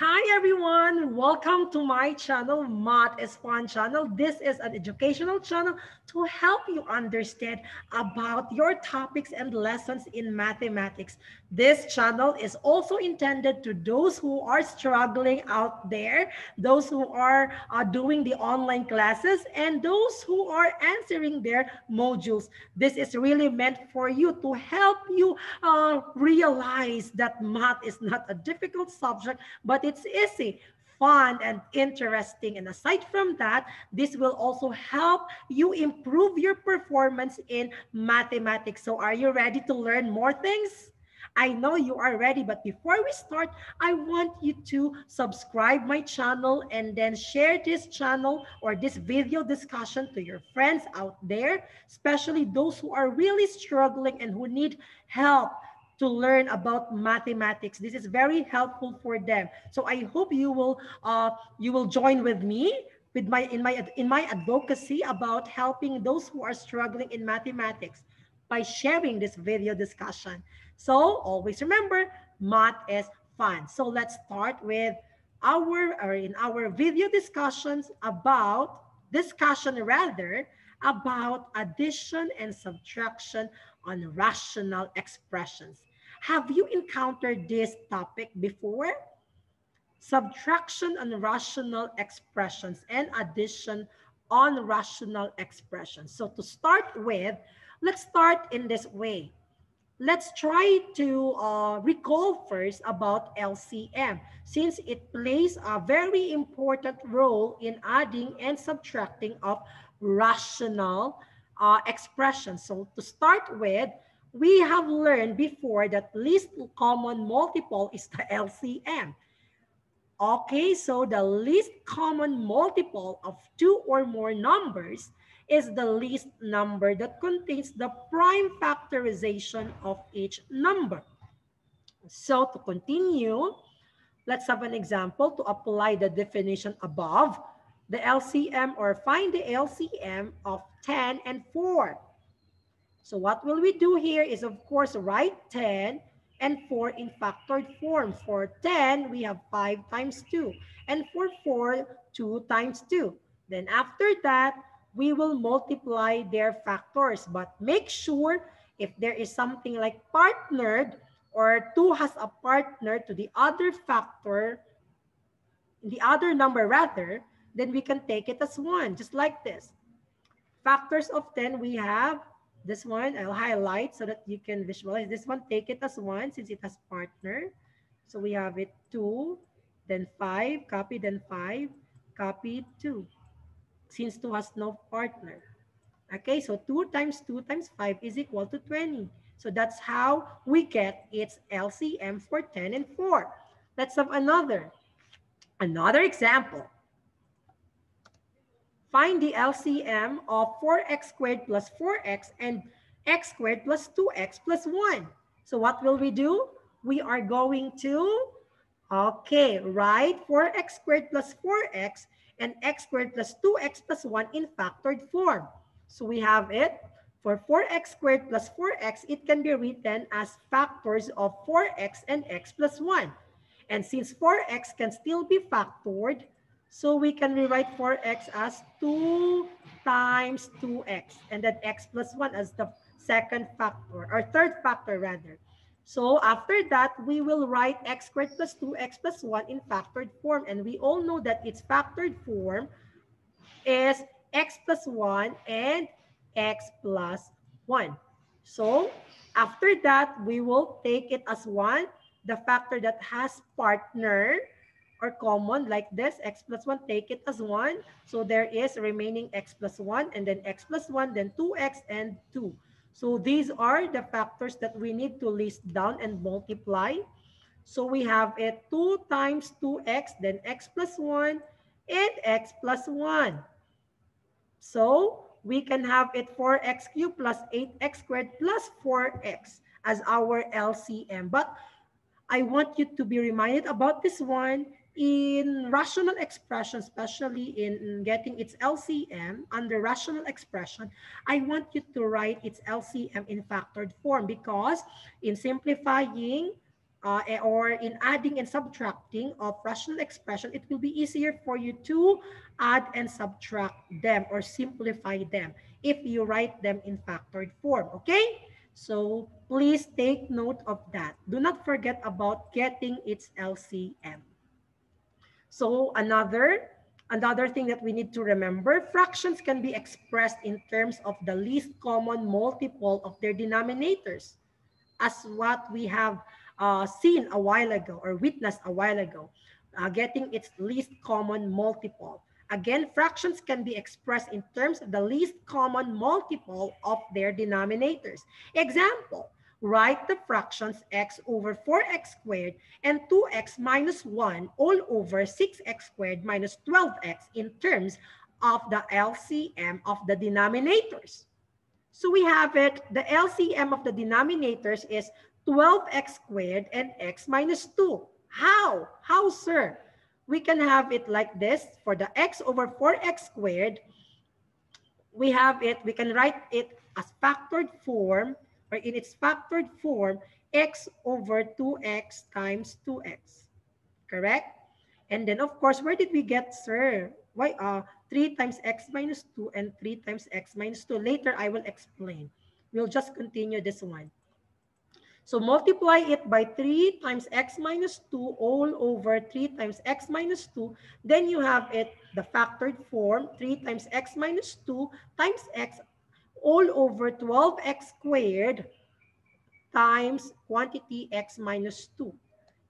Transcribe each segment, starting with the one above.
Hi everyone, welcome to my channel, Math is Fun channel. This is an educational channel to help you understand about your topics and lessons in mathematics. This channel is also intended to those who are struggling out there, those who are doing the online classes, and those who are answering their modules. This is really meant for you to help you realize that math is not a difficult subject, but it's easy, fun, and interesting. And aside from that, this will also help you improve your performance in mathematics. So are you ready to learn more things? I know you are ready, but before we start, I want you to subscribe my channel and then share this channel or this video discussion to your friends out there, especially those who are really struggling and who need help to learn about mathematics. This is very helpful for them. So I hope you will join with me with my in my advocacy about helping those who are struggling in mathematics by sharing this video discussion. So always remember, math is fun. So let's start with in our video discussion rather about addition and subtraction on rational expressions. Have you encountered this topic before? Subtraction on rational expressions and addition on rational expressions. So to start with, let's start in this way. Let's try to recall first about LCM, since it plays a very important role in adding and subtracting of rational expressions. So to start with, we have learned before that least common multiple is the LCM. Okay, so the least common multiple of two or more numbers is the least number that contains the prime factorization of each number. So to continue, let's have an example to apply the definition above. The LCM or find the LCM of 10 and 4. So what will we do here is, of course, write 10 and 4 in factored form. For 10, we have 5 times 2. And for 4, 2 times 2. Then after that, we will multiply their factors. But make sure if there is something like partnered or 2 has a partner to the other factor, the other number rather, then we can take it as 1, just like this. Factors of 10, we have this one. I'll highlight so that you can visualize. This one, take it as 1 since it has partner. So we have it 2, then 5, copy, then 5, copy 2, since 2 has no partner. Okay, so 2 times 2 times 5 is equal to 20. So that's how we get its LCM for 10 and 4. Let's have another example. Find the LCM of 4x squared plus 4x and x squared plus 2x plus 1. So what will we do? We are going to, write 4x squared plus 4x and x squared plus 2x plus 1 in factored form. So we have it. For 4x squared plus 4x, it can be written as factors of 4x and x plus 1. And since 4x can still be factored, so we can rewrite 4x as 2 times 2x and then x plus 1 as the second factor or third factor rather. So after that, we will write x squared plus 2x plus 1 in factored form. And we all know that its factored form is x plus 1 and x plus 1. So after that, we will take it as 1, the factor that has partner or common like this, x plus 1, take it as 1. So there is remaining x plus 1 and then x plus 1, then 2x and 2. So these are the factors that we need to list down and multiply. So we have it 2 times 2x, then x plus 1 and x plus 1. So we can have it 4x cubed plus 8x squared plus 4x as our LCM. But I want you to be reminded about this one in rational expression, especially in getting its LCM under rational expression. I want you to write its LCM in factored form because in simplifying or in adding and subtracting of rational expression, it will be easier for you to add and subtract them or simplify them if you write them in factored form, okay? So please take note of that. Do not forget about getting its LCM. So another thing that we need to remember, fractions can be expressed in terms of the least common multiple of their denominators, as what we have seen a while ago or witnessed a while ago, getting its least common multiple. Again, fractions can be expressed in terms of the least common multiple of their denominators. Example, write the fractions x over 4x squared and 2x minus 1 all over 6x squared minus 12x in terms of the LCM of the denominators. So we have it, the LCM of the denominators is 12x squared and x minus 2. How? How, sir? We can have it like this. For the x over 4x squared, we have it, we can write it as factored form, or in its factored form, x over 2x times 2x. Correct? And then, of course, where did we get, sir? Why 3 times x minus 2 and 3 times x minus 2? Later, I will explain. We'll just continue this one. So multiply it by 3 times x minus 2 all over 3 times x minus 2. Then you have it, the factored form, 3 times x minus 2 times x all over 12x squared times quantity x minus 2.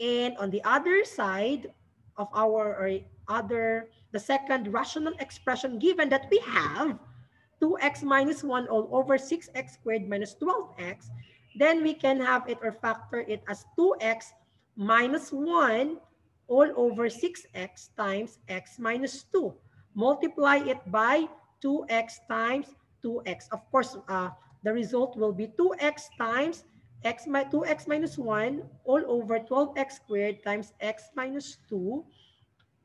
And on the other side of our, or other, the second rational expression given that we have, 2x minus 1 all over 6x squared minus 12x, then we can have it or factor it as 2x minus 1 all over 6x times x minus 2. Multiply it by 2x times 2x. Of course, the result will be 2x times 2x minus 1 all over 12x squared times x minus 2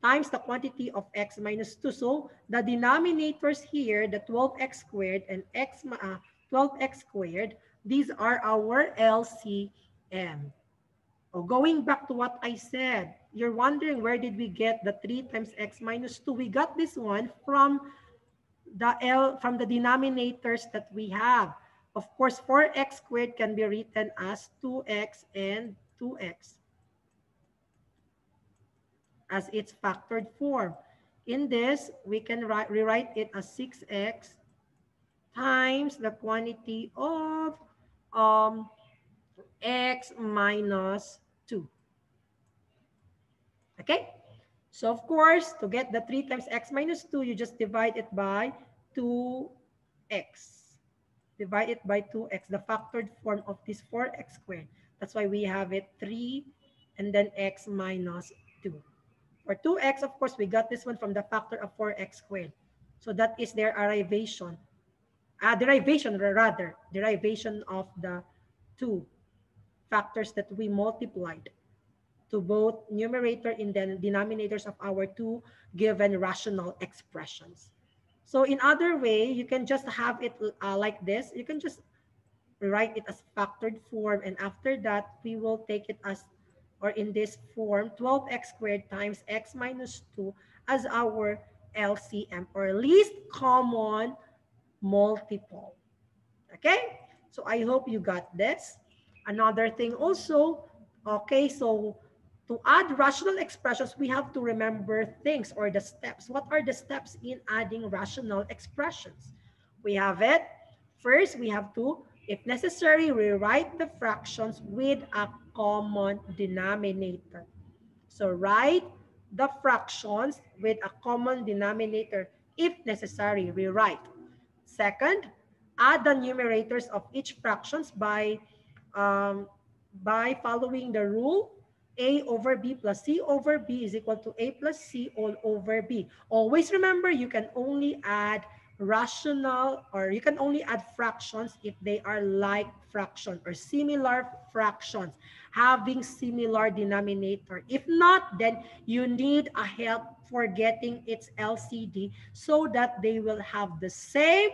times the quantity of x minus 2. So the denominators here, the 12x squared and 12x squared, these are our LCM. Oh, going back to what I said, you're wondering where did we get the 3 times x minus 2? We got this one from from the denominators that we have. Of course, 4x squared can be written as 2x and 2x as its factored form. In this, we can rewrite it as 6x times the quantity of x minus 2. Okay? So, of course, to get the 3 times x minus 2, you just divide it by 2x. Divide it by 2x, the factored form of this 4x squared. That's why we have it 3 and then x minus 2. For 2x, of course, we got this one from the factor of 4x squared. So that is their derivation of the two factors that we multiplied to both numerator and then denominators of our two given rational expressions. So in other way, you can just have it like this. You can just write it as factored form, and after that, we will take it as, or in this form, 12x squared times x minus 2 as our LCM, or least common multiple. Okay? So I hope you got this. Another thing also, okay, so to add rational expressions, we have to remember things or the steps. What are the steps in adding rational expressions? We have it. First, we have to, if necessary, rewrite the fractions with a common denominator. So write the fractions with a common denominator. If necessary, rewrite. Second, add the numerators of each fractions by following the rule a over b plus c over b is equal to a plus c all over b. Always remember, you can only add rational, or you can only add fractions if they are like fraction or similar fractions having similar denominator. If not, then you need a help for getting its LCD so that they will have the same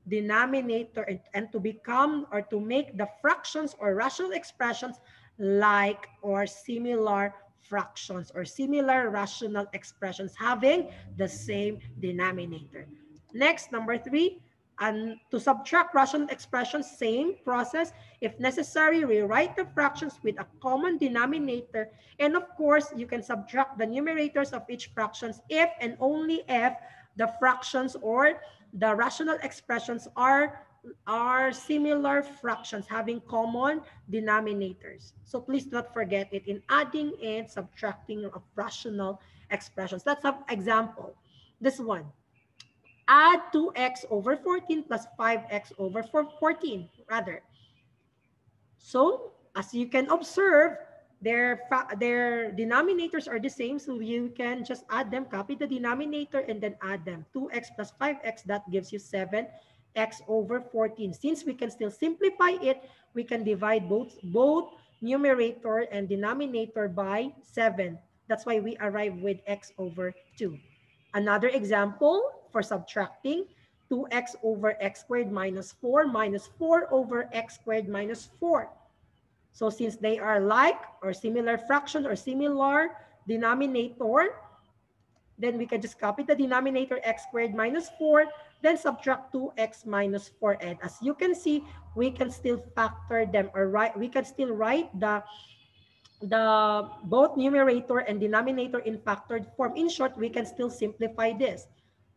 denominator and to become or to make the fractions or rational expressions like or similar fractions or similar rational expressions having the same denominator. Next, number 3, and to subtract rational expressions, same process. If necessary, rewrite the fractions with a common denominator. And of course, you can subtract the numerators of each fractions if and only if the fractions or the rational expressions are similar fractions having common denominators. So please do not forget it in adding and subtracting of rational expressions. Let's have example. This one. Add 2x over 14 plus 5x over 14, rather. So, as you can observe, their denominators are the same, so you can just add them, copy the denominator, and then add them. 2x plus 5x, that gives you 7x over 14. Since we can still simplify it, we can divide both numerator and denominator by 7. That's why we arrive with x over 2. Another example for subtracting, 2x over x squared minus 4 over x squared minus 4. So since they are like or similar fraction or similar denominator, then we can just copy the denominator x squared minus 4, then subtract 2x minus 4. And as you can see, we can still factor them, or we can still write the both numerator and denominator in factored form. In short, we can still simplify this.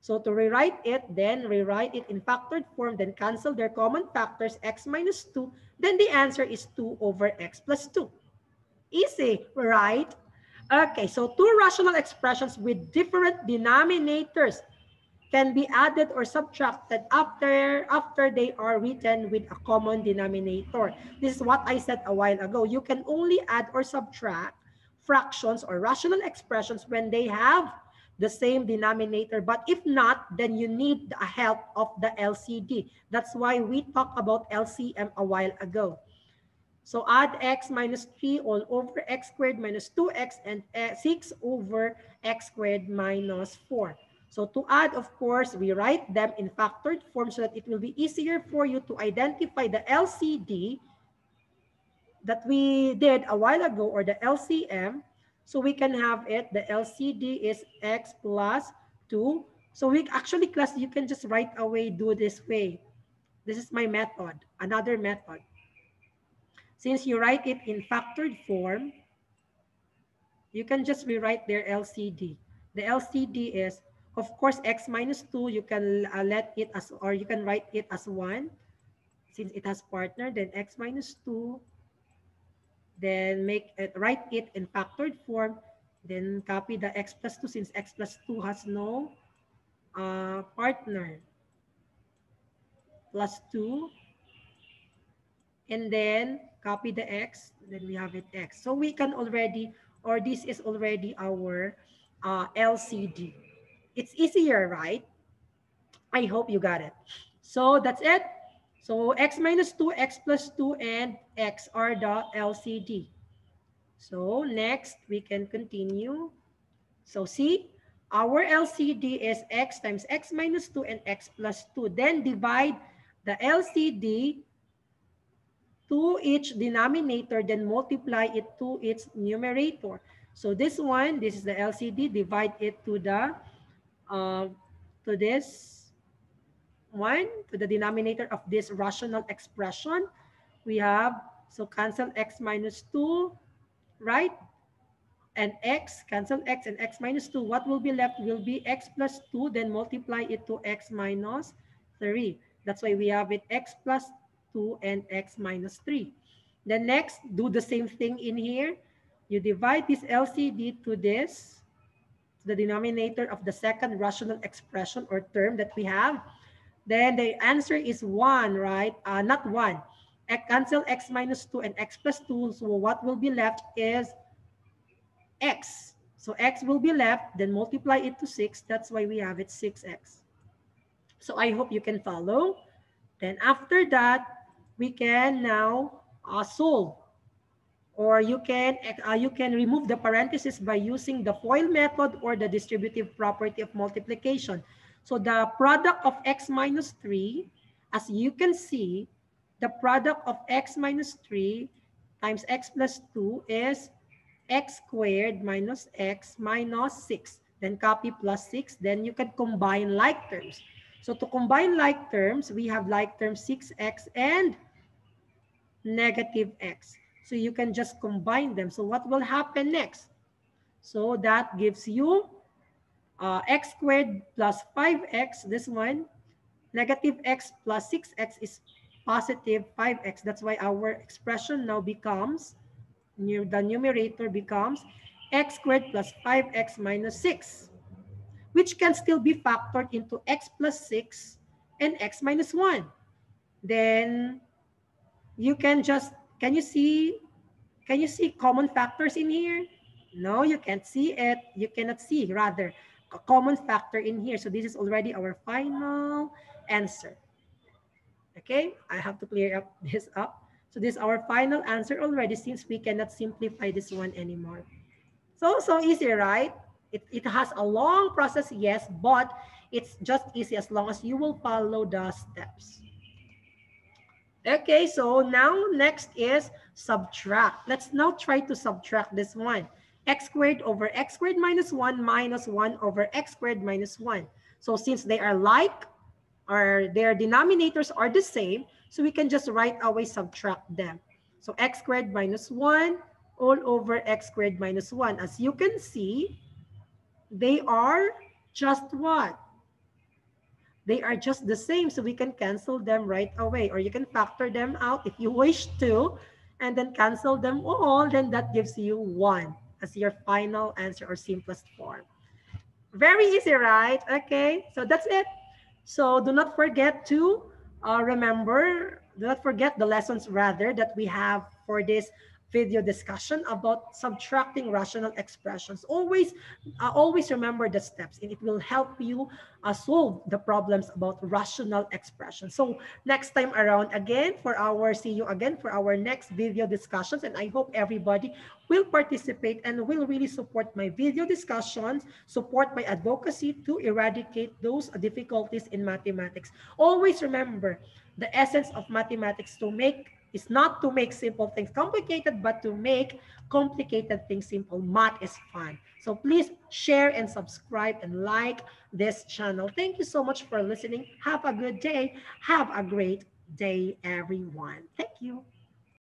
So to rewrite it, then rewrite it in factored form, then cancel their common factors, x minus 2, then the answer is 2 over x plus 2. Easy, right? Okay, so two rational expressions with different denominators can be added or subtracted after they are written with a common denominator. This is what I said a while ago. You can only add or subtract fractions or rational expressions when they have the same denominator. But if not, then you need the help of the LCD. That's why we talked about LCM a while ago. So add x minus 3 all over x squared minus 2x and 6 over x squared minus 4. So to add, of course, we write them in factored form so that it will be easier for you to identify the LCD that we did a while ago, or the LCM. So we can have it, the LCD is x plus 2. So we actually, class, you can just right away do this way. This is my method, another method. Since you write it in factored form, you can just rewrite their LCD. The LCD is, of course, x minus 2, you can let it as, or you can write it as 1, since it has partner, then x minus 2, then write it in factored form, then copy the x plus 2, since x plus 2 has no partner, plus 2, and then copy the x, then we have it x. So we can already, or this is already our LCD. It's easier, right? I hope you got it. So that's it. So x minus 2, x plus 2, and x are the LCD. So next, we can continue. So see, our LCD is x times x minus 2 and x plus 2. Then divide the LCD to each denominator, then multiply it to its numerator. So this one, this is the LCD, divide it to the to this one, to the denominator of this rational expression. We have, so cancel x minus 2, right? And x, cancel x and x minus 2. What will be left will be x plus 2, then multiply it to x minus 3. That's why we have it x plus 2 and x minus 3. Then next, do the same thing in here. You divide this LCD to this, the denominator of the second rational expression or term that we have. Then the answer is 1, right? Not 1. Cancel x minus 2 and x plus 2. So what will be left is x. So x will be left, then multiply it to 6. That's why we have it 6x. So I hope you can follow. Then after that, we can now solve. Or you can remove the parentheses by using the FOIL method or the distributive property of multiplication. So the product of x minus 3, as you can see, the product of x minus 3 times x plus 2 is x squared minus x minus 6. Then copy plus 6. Then you can combine like terms. So to combine like terms, we have like terms 6x and negative x. So you can just combine them. So what will happen next? So that gives you x squared plus 5x, this one. Negative x plus 6x is positive 5x. That's why our expression now becomes, the numerator becomes x squared plus 5x minus 6, which can still be factored into x plus 6 and x minus 1. Then you can just, can you see common factors in here? No, you can't see it. You cannot see, rather, a common factor in here. So this is already our final answer. Okay, I have to clear up this up. So this is our final answer already, since we cannot simplify this one anymore. So easy, right? It has a long process, yes, but it's just easy as long as you will follow the steps. Okay, so now next is subtract. Let's now try to subtract this one. X squared over x squared minus 1 minus 1 over x squared minus 1. So since they are like, or their denominators are the same, so we can just right away subtract them. So x squared minus 1 all over x squared minus 1. As you can see, they are just what? They are just the same, so we can cancel them right away, or you can factor them out if you wish to, and then cancel them all. Then that gives you 1 as your final answer, or simplest form. Very easy, right? Okay, so that's it. So do not forget to do not forget the lessons rather that we have for this video discussion about subtracting rational expressions. Always remember the steps, and it will help you solve the problems about rational expressions. So next time around again, see you again for our next video discussions, and I hope everybody will participate and will really support my video discussions, support my advocacy to eradicate those difficulties in mathematics. Always remember, the essence of mathematics is not to make simple things complicated, but to make complicated things simple. Math is fun. So please share and subscribe and like this channel. Thank you so much for listening. Have a good day. Have a great day, everyone. Thank you.